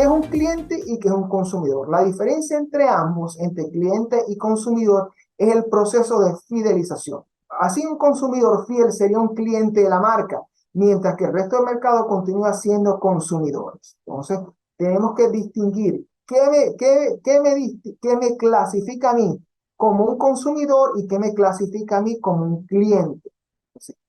¿Qué es un cliente y qué es un consumidor? La diferencia entre ambos, entre cliente y consumidor, es el proceso de fidelización. Así, un consumidor fiel sería un cliente de la marca, mientras que el resto del mercado continúa siendo consumidores. Entonces, tenemos que distinguir qué me clasifica a mí como un consumidor y qué me clasifica a mí como un cliente.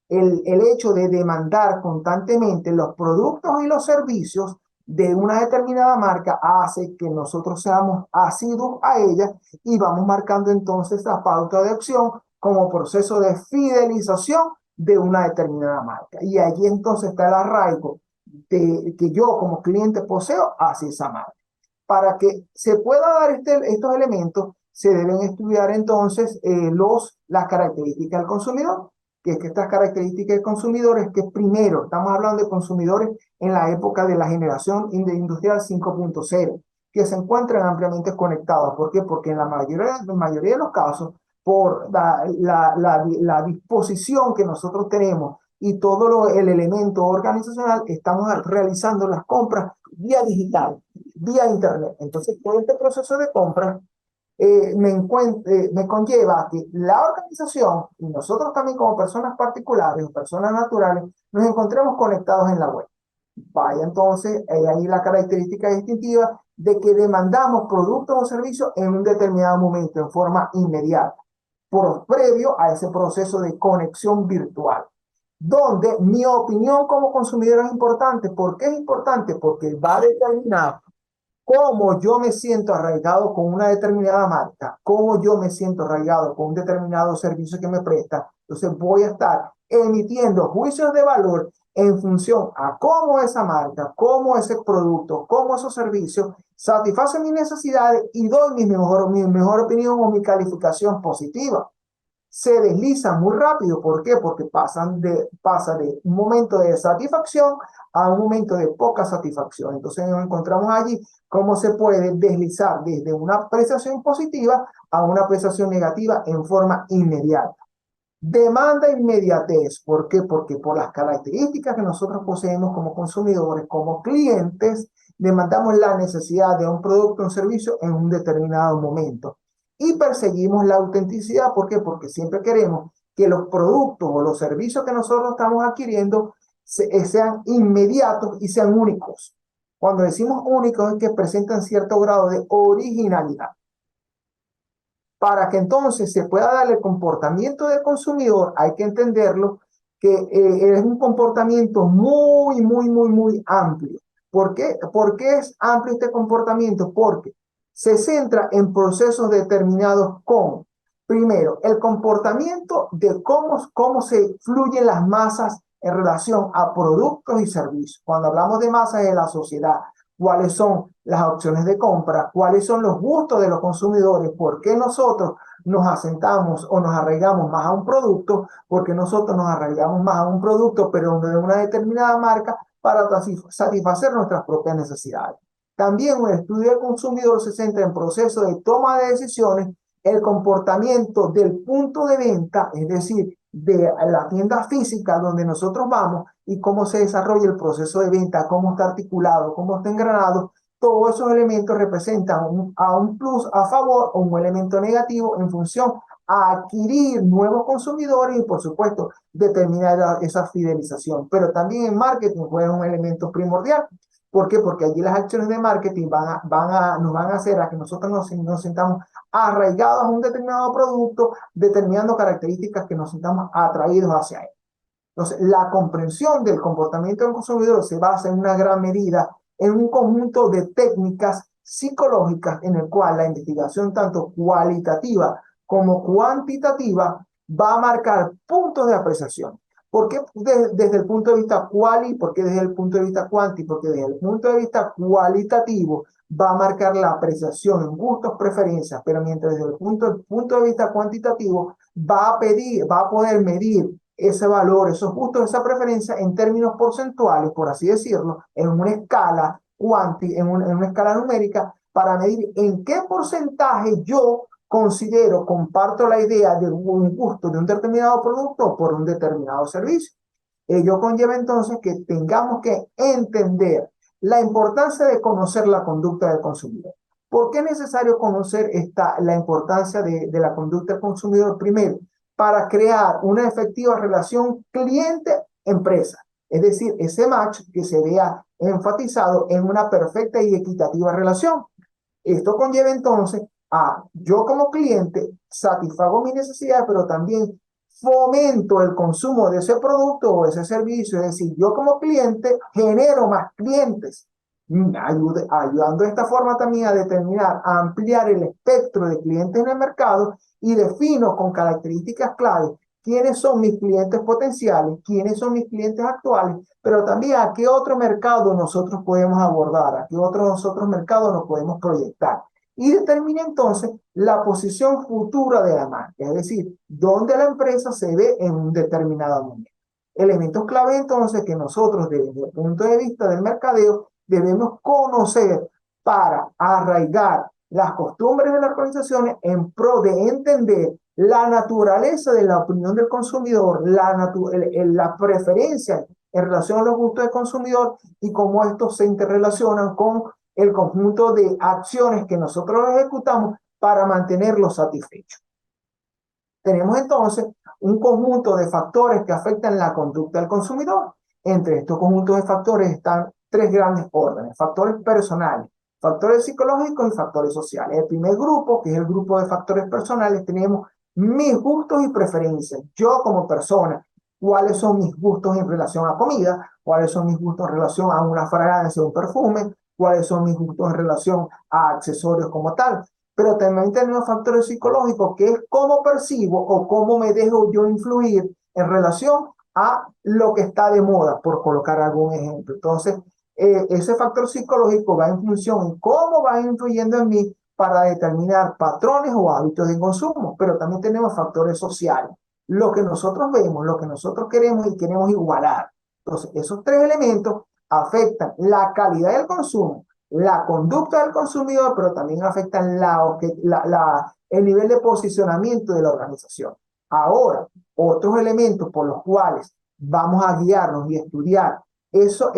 El hecho de demandar constantemente los productos y los servicios de una determinada marca hace que nosotros seamos asiduos a ella y vamos marcando entonces la pauta de acción como proceso de fidelización de una determinada marca. Y allí entonces está el arraigo que yo como cliente poseo hacia esa marca. Para que se pueda dar estos elementos, se deben estudiar entonces las características del consumidor, que es que estas características del consumidor es que primero estamos hablando de consumidores en la época de la generación industrial 5.0, que se encuentran ampliamente conectados. ¿Por qué? Porque en la mayoría de los casos, por la disposición que nosotros tenemos y todo el elemento organizacional, estamos realizando las compras vía digital, vía internet. Entonces, todo este proceso de compra me conlleva a que la organización y nosotros también como personas particulares o personas naturales nos encontremos conectados en la web. Vaya, entonces, ahí la característica distintiva de que demandamos productos o servicios en un determinado momento, en forma inmediata, previo a ese proceso de conexión virtual, donde mi opinión como consumidor es importante. ¿Por qué es importante? Porque va a determinar cómo yo me siento arraigado con una determinada marca, cómo yo me siento arraigado con un determinado servicio que me presta. Entonces voy a estar emitiendo juicios de valor en función a cómo esa marca, cómo ese producto, cómo esos servicios satisfacen mis necesidades y doy mi mejor opinión o mi calificación positiva. Se deslizan muy rápido. ¿Por qué? Porque pasa de un momento de satisfacción a un momento de poca satisfacción. Entonces nos encontramos allí cómo se puede deslizar desde una apreciación positiva a una apreciación negativa en forma inmediata. Demanda inmediatez. ¿Por qué? Porque por las características que nosotros poseemos como consumidores, como clientes, demandamos la necesidad de un producto o un servicio en un determinado momento. Y perseguimos la autenticidad. ¿Por qué? Porque siempre queremos que los productos o los servicios que nosotros estamos adquiriendo sean inmediatos y sean únicos. Cuando decimos únicos es que presentan cierto grado de originalidad. Para que entonces se pueda dar el comportamiento del consumidor, hay que entenderlo que es un comportamiento muy amplio. ¿Por qué? ¿Por qué es amplio este comportamiento? Porque se centra en procesos determinados como, primero, el comportamiento de cómo se fluyen las masas en relación a productos y servicios. Cuando hablamos de masas de la sociedad, cuáles son las opciones de compra, cuáles son los gustos de los consumidores, por qué nosotros nos asentamos o nos arraigamos más a un producto, porque nosotros nos arraigamos más a un producto, pero de una determinada marca para satisfacer nuestras propias necesidades. También un estudio del consumidor se centra en procesos de toma de decisiones, el comportamiento del punto de venta, es decir, de la tienda física donde nosotros vamos y cómo se desarrolla el proceso de venta, cómo está articulado, cómo está engranado. Todos esos elementos representan un plus a favor o un elemento negativo en función a adquirir nuevos consumidores y, por supuesto, determinar esa fidelización. Pero también en marketing juega un elemento primordial. ¿Por qué? Porque allí las acciones de marketing nos van a hacer a que nosotros nos sintamos arraigados a un determinado producto, determinando características que nos sintamos atraídos hacia él. Entonces, la comprensión del comportamiento del consumidor se basa en una gran medida en un conjunto de técnicas psicológicas en el cual la investigación tanto cualitativa como cuantitativa va a marcar puntos de apreciación. ¿Por qué desde el punto de vista quali? ¿Por qué desde el punto de vista quanti? Porque desde el punto de vista cualitativo va a marcar la apreciación en gustos, preferencias, pero mientras desde el punto de vista cuantitativo va a poder medir ese valor, esos gustos, esa preferencia en términos porcentuales, por así decirlo, en una escala en una escala numérica, para medir en qué porcentaje yo comparto la idea de un gusto de un determinado producto o por un determinado servicio. Ello conlleva entonces que tengamos que entender la importancia de conocer la conducta del consumidor. ¿Por qué es necesario conocer la importancia de la conducta del consumidor? Primero, para crear una efectiva relación cliente-empresa. Es decir, ese match que se vea enfatizado en una perfecta y equitativa relación. Esto conlleva entonces a yo como cliente satisfago mis necesidades, pero también fomento el consumo de ese producto o ese servicio. Es decir, yo como cliente genero más clientes, ayudando de esta forma también a determinar, a ampliar el espectro de clientes en el mercado y defino con características claves quiénes son mis clientes potenciales, quiénes son mis clientes actuales, pero también a qué otro mercado nosotros podemos abordar, a qué otros mercados nos podemos proyectar. Y determina entonces la posición futura de la marca, es decir, dónde la empresa se ve en un determinado momento. Elementos clave entonces que nosotros desde el punto de vista del mercadeo debemos conocer para arraigar las costumbres de las organizaciones en pro de entender la naturaleza de la opinión del consumidor, la preferencia en relación a los gustos del consumidor y cómo estos se interrelacionan con el conjunto de acciones que nosotros ejecutamos para mantenerlos satisfechos. Tenemos entonces un conjunto de factores que afectan la conducta del consumidor. Entre estos conjuntos de factores están tres grandes órdenes: factores personales, factores psicológicos y factores sociales. El primer grupo, que es el grupo de factores personales, tenemos mis gustos y preferencias. Yo como persona, cuáles son mis gustos en relación a comida, cuáles son mis gustos en relación a una fragancia o un perfume, cuáles son mis gustos en relación a accesorios como tal. Pero también tenemos factores psicológicos, que es cómo percibo o cómo me dejo yo influir en relación a lo que está de moda, por colocar algún ejemplo. Entonces, ese factor psicológico va en función en cómo va influyendo en mí para determinar patrones o hábitos de consumo. Pero también tenemos factores sociales, lo que nosotros vemos, lo que nosotros queremos y queremos igualar. Entonces, esos tres elementos afectan la calidad del consumo, la conducta del consumidor, pero también afectan el nivel de posicionamiento de la organización. Ahora, otros elementos por los cuales vamos a guiarnos y estudiar esos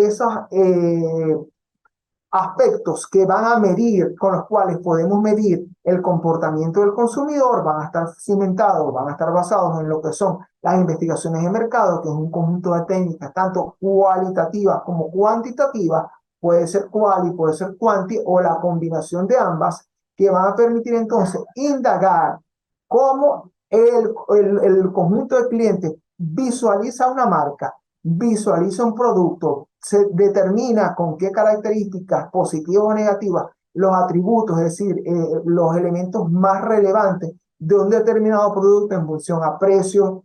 aspectos que van a medir, con los cuales podemos medir el comportamiento del consumidor, van a estar cimentados, van a estar basados en lo que son las investigaciones de mercado, que es un conjunto de técnicas tanto cualitativas como cuantitativas. Puede ser quali, puede ser quanti o la combinación de ambas, que van a permitir entonces indagar cómo el conjunto de clientes visualiza una marca, visualiza un producto, se determina con qué características positivas o negativas, los atributos, es decir, los elementos más relevantes de un determinado producto en función a precio,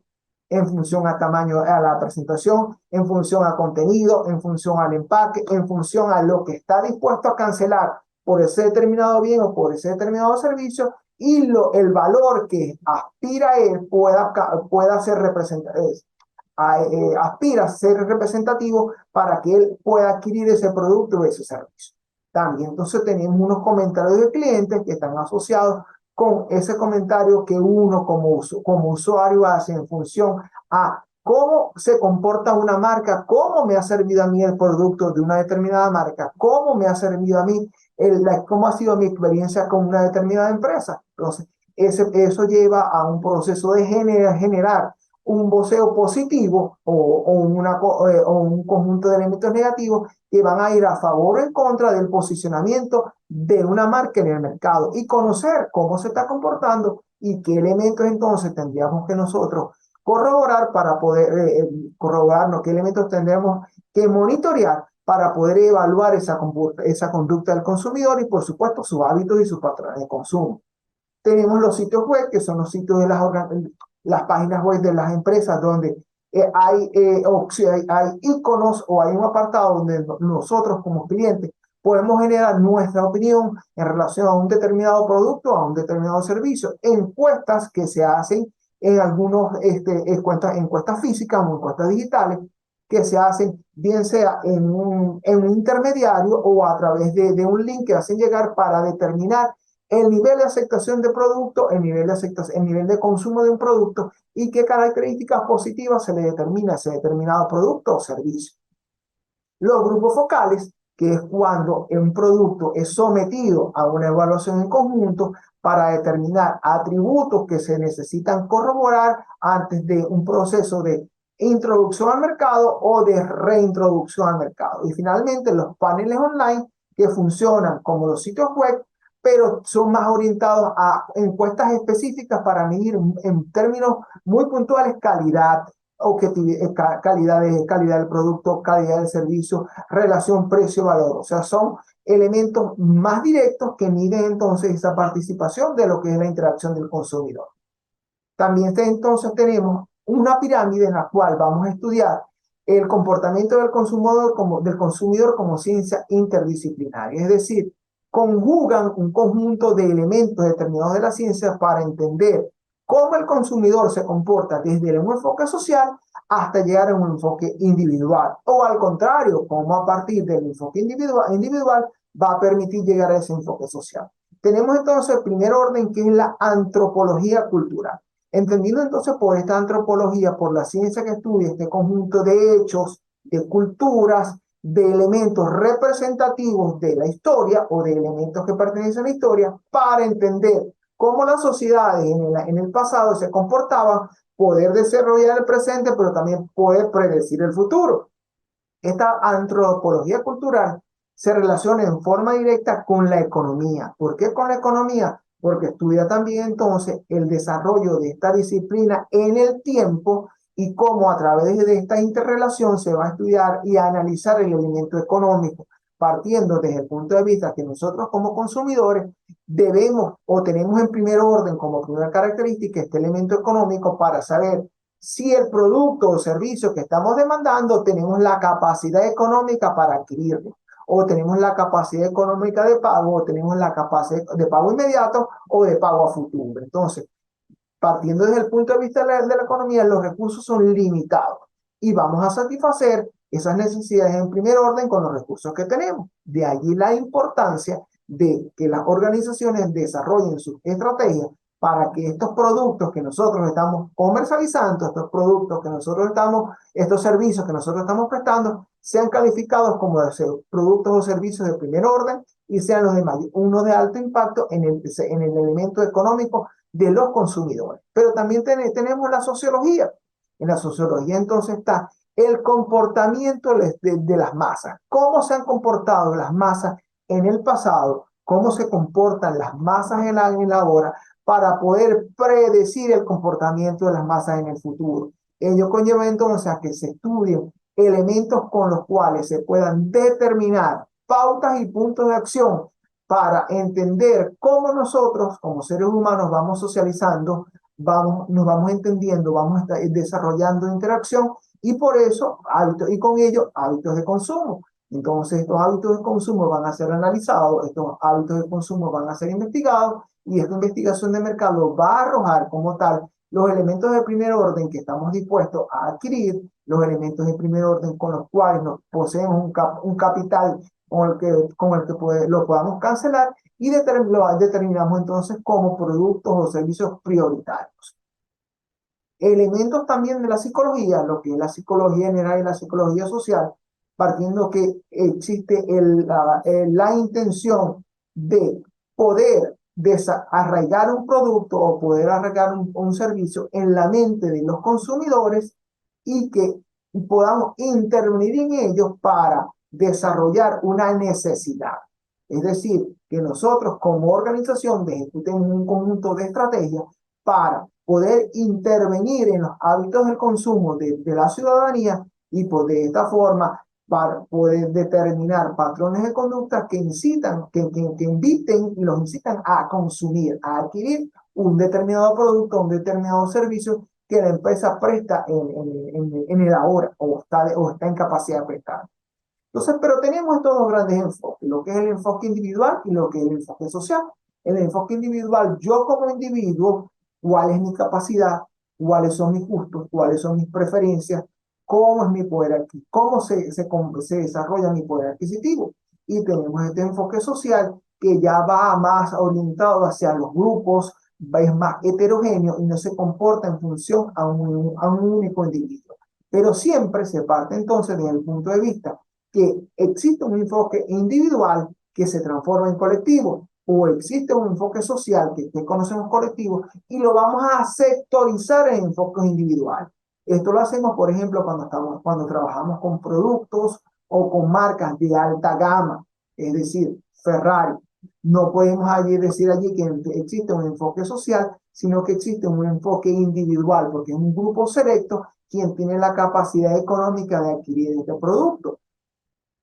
en función a tamaño, a la presentación, en función a contenido, en función al empaque, en función a lo que está dispuesto a cancelar por ese determinado bien o por ese determinado servicio, y el valor que aspira él pueda ser representado, aspira a ser representativo para que él pueda adquirir ese producto o ese servicio. También entonces tenemos unos comentarios de clientes que están asociados con ese comentario que uno como usuario hace en función a cómo se comporta una marca, cómo me ha servido a mí el producto de una determinada marca, cómo me ha servido a mí, cómo ha sido mi experiencia con una determinada empresa. Entonces, eso lleva a un proceso de generar un voceo positivo o un conjunto de elementos negativos que van a ir a favor o en contra del posicionamiento de una marca en el mercado, y conocer cómo se está comportando y qué elementos entonces tendríamos que nosotros corroborar para poder corroborarnos, qué elementos tendremos que monitorear para poder evaluar esa conducta del consumidor y por supuesto sus hábitos y sus patrones de consumo. Tenemos los sitios web, que son los sitios de las páginas web de las empresas, donde hay iconos o hay un apartado donde nosotros como clientes podemos generar nuestra opinión en relación a un determinado producto, a un determinado servicio. Encuestas que se hacen en algunos encuestas físicas o encuestas digitales, que se hacen bien sea en un intermediario o a través de un link que hacen llegar para determinar el nivel de aceptación de producto, el nivel de consumo de un producto y qué características positivas se le determina a ese determinado producto o servicio. Los grupos focales, que es cuando un producto es sometido a una evaluación en conjunto para determinar atributos que se necesitan corroborar antes de un proceso de introducción al mercado o de reintroducción al mercado. Y finalmente los paneles online que funcionan como los sitios web, pero son más orientados a encuestas específicas para medir en términos muy puntuales calidad, calidad del producto, calidad del servicio, relación precio-valor. O sea, son elementos más directos que miden entonces esa participación de lo que es la interacción del consumidor. También entonces tenemos una pirámide en la cual vamos a estudiar el comportamiento del consumidor como ciencia interdisciplinaria, es decir, conjugan un conjunto de elementos determinados de la ciencia para entender cómo el consumidor se comporta desde un enfoque social hasta llegar a un enfoque individual, o al contrario, cómo a partir del enfoque individual va a permitir llegar a ese enfoque social. Tenemos entonces el primer orden, que es la antropología cultural. Entendiendo entonces por esta antropología, por la ciencia que estudia este conjunto de hechos, de culturas, de elementos representativos de la historia o de elementos que pertenecen a la historia, para entender cómo las sociedades en el pasado se comportaban, poder desarrollar el presente, pero también poder predecir el futuro. Esta antropología cultural se relaciona en forma directa con la economía. ¿Por qué con la economía? Porque estudia también entonces el desarrollo de esta disciplina en el tiempo y cómo a través de esta interrelación se va a estudiar y a analizar el elemento económico, partiendo desde el punto de vista que nosotros como consumidores debemos o tenemos en primer orden como primera característica este elemento económico para saber si el producto o servicio que estamos demandando tenemos la capacidad económica para adquirirlo, o tenemos la capacidad económica de pago, o tenemos la capacidad de pago inmediato o de pago a futuro. Entonces, partiendo desde el punto de vista de la economía, los recursos son limitados y vamos a satisfacer esas necesidades en primer orden con los recursos que tenemos. De allí la importancia de que las organizaciones desarrollen sus estrategias para que estos productos que nosotros estamos comercializando, estos servicios que nosotros estamos prestando, sean calificados como productos o servicios de primer orden y sean uno de alto impacto en el elemento económico de los consumidores. Pero también tenemos la sociología. En la sociología entonces está el comportamiento de las masas. ¿Cómo se han comportado las masas en el pasado? ¿Cómo se comportan las masas en la hora? Para poder predecir el comportamiento de las masas en el futuro. Ello conlleva entonces a que se estudien elementos con los cuales se puedan determinar pautas y puntos de acción para entender cómo nosotros, como seres humanos, vamos socializando, nos vamos entendiendo, vamos desarrollando interacción y por eso, y con ello, hábitos de consumo. Entonces, estos hábitos de consumo van a ser analizados, estos hábitos de consumo van a ser investigados y esta investigación de mercado va a arrojar como tal los elementos de primer orden que estamos dispuestos a adquirir, los elementos de primer orden con los cuales nos poseemos un capital lo podamos cancelar y lo determinamos entonces como productos o servicios prioritarios. Elementos también de la psicología, lo que es la psicología general y la psicología social, partiendo que existe la intención de poder arraigar un producto o poder arraigar un servicio en la mente de los consumidores y que podamos intervenir en ellos para desarrollar una necesidad. Es decir, que nosotros como organización ejecutemos un conjunto de estrategias para poder intervenir en los hábitos del consumo de la ciudadanía y de esta forma para poder determinar patrones de conducta que inviten y los incitan a consumir, a adquirir un determinado producto, un determinado servicio que la empresa presta en el ahora o está en capacidad de prestar. Entonces, pero tenemos estos dos grandes enfoques, lo que es el enfoque individual y lo que es el enfoque social. El enfoque individual, yo como individuo, cuál es mi capacidad, cuáles son mis gustos, cuáles son mis preferencias, cómo es mi poder aquí, cómo se desarrolla mi poder adquisitivo. Y tenemos este enfoque social que ya va más orientado hacia los grupos, es más heterogéneo y no se comporta en función a un único individuo. Pero siempre se parte entonces desde el punto de vista que existe un enfoque individual que se transforma en colectivo, o existe un enfoque social que conocemos colectivo y lo vamos a sectorizar en enfoques individuales. Esto lo hacemos, por ejemplo, cuando trabajamos con productos o con marcas de alta gama, es decir, Ferrari. No podemos decir allí que existe un enfoque social, sino que existe un enfoque individual, porque es un grupo selecto quien tiene la capacidad económica de adquirir este producto.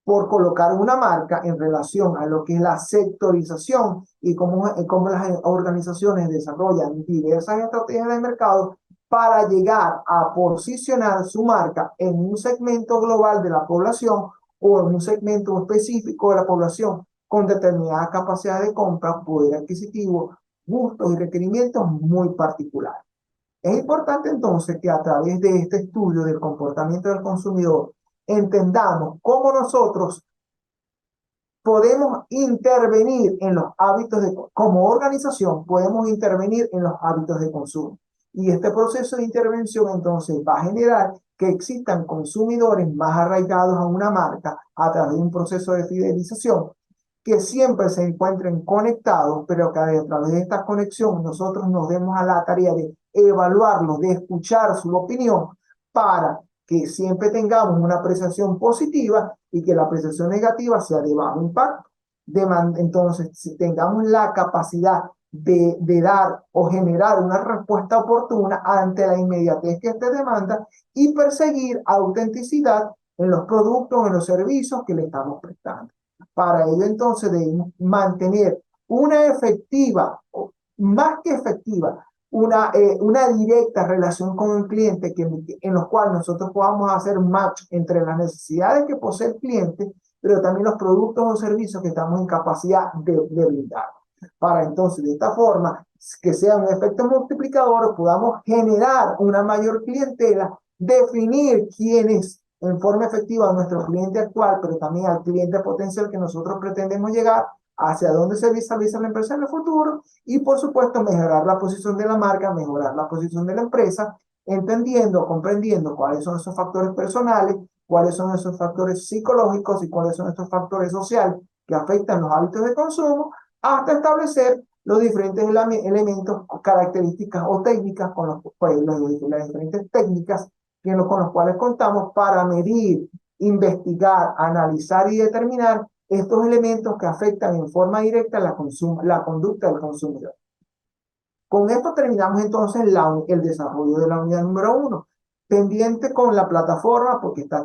Por colocar una marca en relación a lo que es la sectorización y cómo las organizaciones desarrollan diversas estrategias de mercado para llegar a posicionar su marca en un segmento global de la población o en un segmento específico de la población con determinada capacidad de compra, poder adquisitivo, gustos y requerimientos muy particulares. Es importante entonces que a través de este estudio del comportamiento del consumidor entendamos cómo nosotros podemos intervenir en los hábitos como organización, podemos intervenir en los hábitos de consumo. Y este proceso de intervención entonces va a generar que existan consumidores más arraigados a una marca a través de un proceso de fidelización, que siempre se encuentren conectados, pero que a través de esta conexión nosotros nos demos a la tarea de evaluarlos, de escuchar su opinión para que siempre tengamos una apreciación positiva y que la apreciación negativa sea de bajo impacto. Entonces, si tengamos la capacidad de dar o generar una respuesta oportuna ante la inmediatez que este demanda y perseguir autenticidad en los productos, en los servicios que le estamos prestando. Para ello, entonces, debemos mantener una efectiva, más que efectiva, una directa relación con el cliente en los cual nosotros podamos hacer match entre las necesidades que posee el cliente, pero también los productos o servicios que estamos en capacidad de brindar. Para entonces, de esta forma, que sea un efecto multiplicador, podamos generar una mayor clientela, definir quién es en forma efectiva a nuestro cliente actual, pero también al cliente potencial que nosotros pretendemos llegar, hacia dónde se visualiza la empresa en el futuro y, por supuesto, mejorar la posición de la marca, mejorar la posición de la empresa, entendiendo, comprendiendo cuáles son esos factores personales, cuáles son esos factores psicológicos y cuáles son estos factores sociales que afectan los hábitos de consumo, hasta establecer los diferentes elementos, características o técnicas, las diferentes técnicas con los cuales contamos para medir, investigar, analizar y determinar estos elementos que afectan en forma directa la conducta del consumidor. Con esto terminamos entonces el desarrollo de la unidad número 1. Pendiente con la plataforma porque está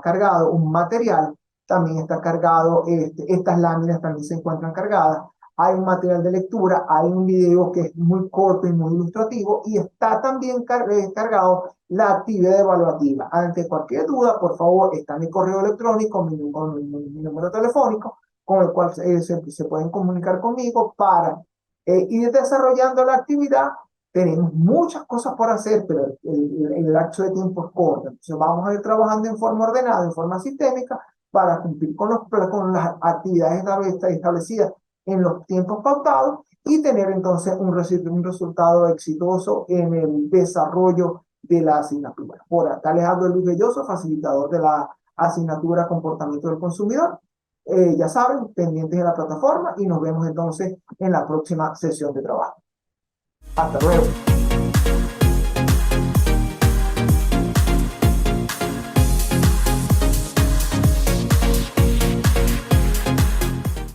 cargado un material, también está cargado, estas láminas también se encuentran cargadas. Hay un material de lectura, hay un video que es muy corto y muy ilustrativo y está también cargado la actividad evaluativa. Ante cualquier duda, por favor, está mi correo electrónico, mi número telefónico, con el cual se pueden comunicar conmigo para ir desarrollando la actividad. Tenemos muchas cosas por hacer, pero el lapso de tiempo es corto. Entonces vamos a ir trabajando en forma ordenada, en forma sistémica, para cumplir con las actividades establecidas en los tiempos pautados y tener entonces un resultado exitoso en el desarrollo de la asignatura. Por acá les hablo Luis Belloso, facilitador de la asignatura Comportamiento del Consumidor. Ya saben, pendientes de la plataforma y nos vemos entonces en la próxima sesión de trabajo. Hasta luego.